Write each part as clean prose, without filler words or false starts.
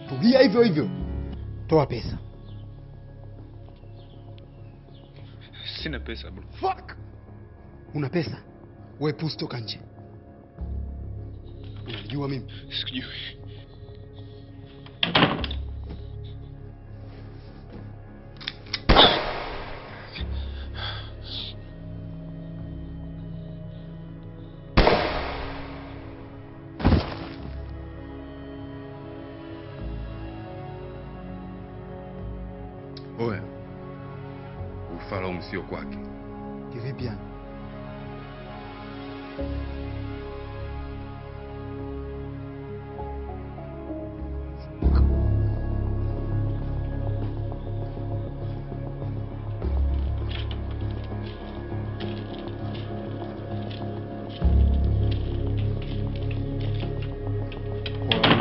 Tulia hivyo hivyo. Toa pesa. Sina pesa bro. Fuck. Una pesa? Wewe pusi toka nje. Unajua mimi? Sikujui. Oya. Ufalme sio kwake. Kivipi yani?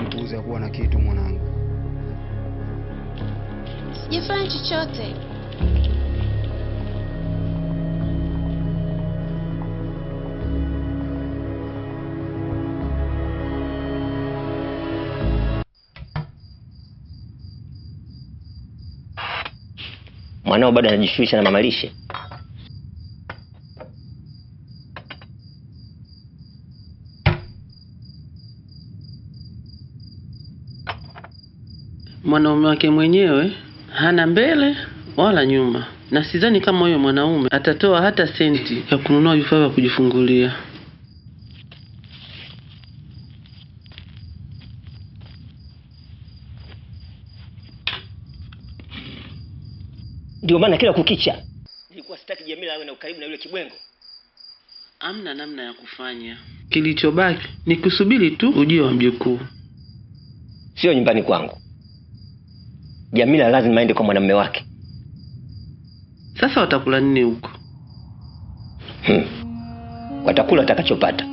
Mpuuza kuwa na kitu mwanangu. Sijafanya chochote. Mwanao bado anajishughulisha na mamalishe. Mwanaume wake mwenyewe hana mbele wala nyuma, na sidhani kama huyo mwanaume atatoa hata senti ya kununua vifaa vya kujifungulia. Ndio maana kila kukicha nilikuwa sitaki Jamila awe na ukaribu na yule kibwengo. Amna namna ya kufanya. Kilichobaki ni kusubiri tu ujio wa mjukuu. Sio nyumbani kwangu. Jamila lazima aende kwa mwanamume wake. Sasa watakula nini huko? Watakula atakachopata.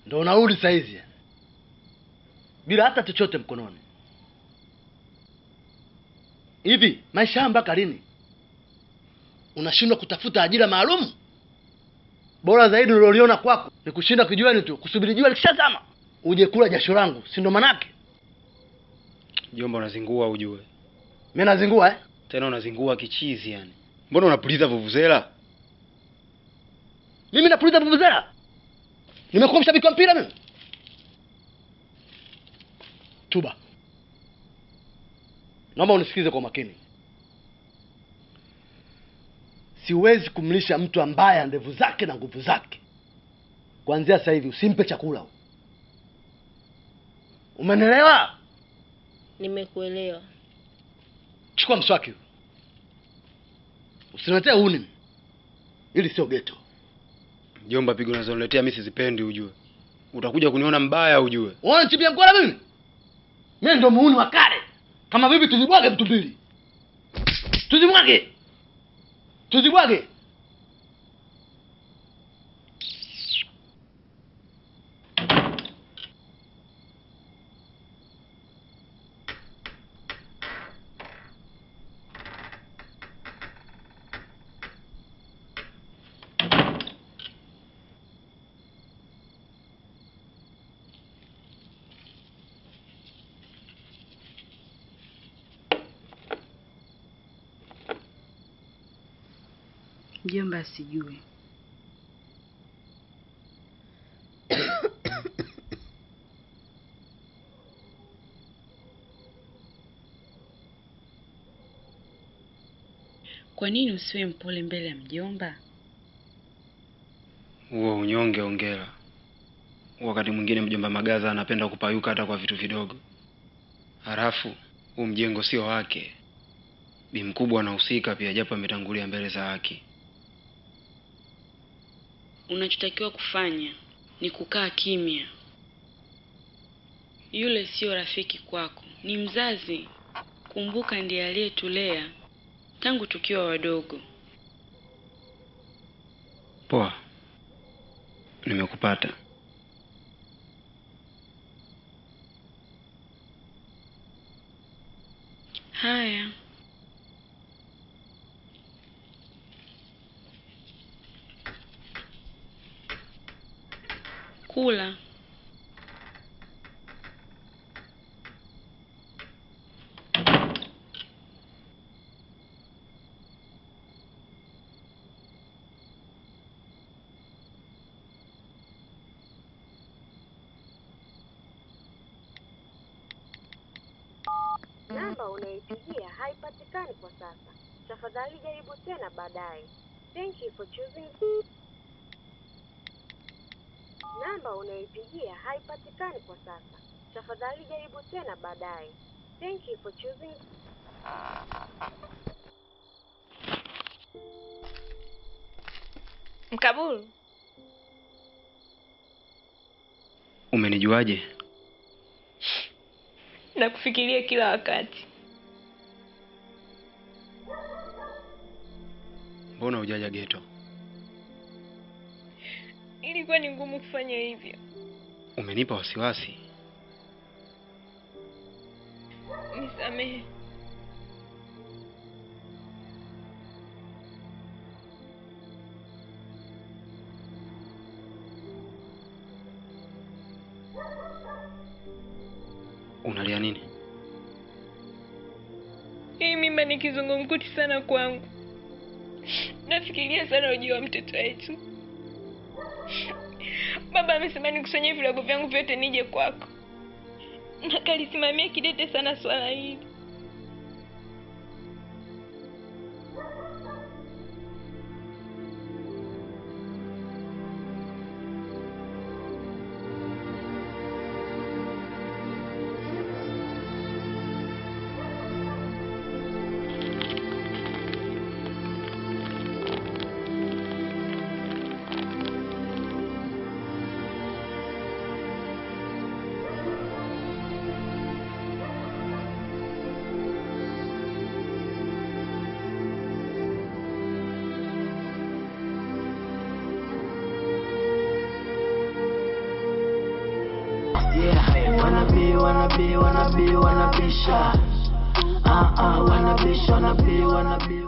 Ndio unarudi saa hizi bila hata chochote mkononi. Hivi maisha haya mpaka lini? Unashindwa kutafuta ajira maalum? Bora zaidi uliloliona kwako ni kushinda kijuani tu, kusubiri jua likishazama uje kula jasho langu, si ndo manake? Jomba unazingua ujue. Mimi nazingua Tena unazingua kichizi yani. Mbona unapuliza vuvuzela? Mimi napuliza vuvuzela? Nimekuwa mshabiki wa mpira mimi? Tuba. Naomba unisikize kwa makini. Siwezi kumlisha mtu ambaye ana ndevu zake na nguvu zake. Kuanzia sasa hivi usimpe chakula. Umenielewa? Nimekuelewa. Chukua mswaki. Usiniletee uni. Ili sio ghetto. Jomba, pigo unazoniletea mimi sizipendi ujue. Utakuja kuniona mbaya ujue. Unaona chipia mkola mimi? Mimi ndo muuni wa kale. Kama vipi tuzibwage vitu mbili. Tuzibwage. Tuzibwage. mjomba asijue. Kwa nini usiwe mpole mbele ya mjomba? Huo unyonge ongera. Wakati mwingine mjomba Magaza anapenda kupayuka hata kwa vitu vidogo. Halafu huu mjengo sio wake. Bi mkubwa anahusika pia, japo ametangulia mbele za haki. Unachotakiwa kufanya ni kukaa kimya. Yule sio rafiki kwako, ni mzazi. Kumbuka ndiye aliyetulea tangu tukiwa wadogo. Poa. Nimekupata. Haya. Kula. Namba unaipigia haipatikani kwa sasa. Tafadhali jaribu tena baadaye. Thank you for choosing. Namba unaipigia haipatikani kwa sasa. Tafadhali jaribu tena baadaye. Thank you for choosing. Mkaburu, Umenijuaje? nakufikiria kila wakati. Mbona hujaja geto? Ilikuwa ni ngumu kufanya hivyo. Umenipa wasiwasi. Nisamehe. Unalia nini? Hii mimba ni kizungumkuti sana kwangu. Nafikiria sana ujio wa mtoto wetu. Baba amesema nikusanye vilago vyangu vyote nije kwako. Na kalisimamia kidete sana swala hili. wanna be shy. Wanna be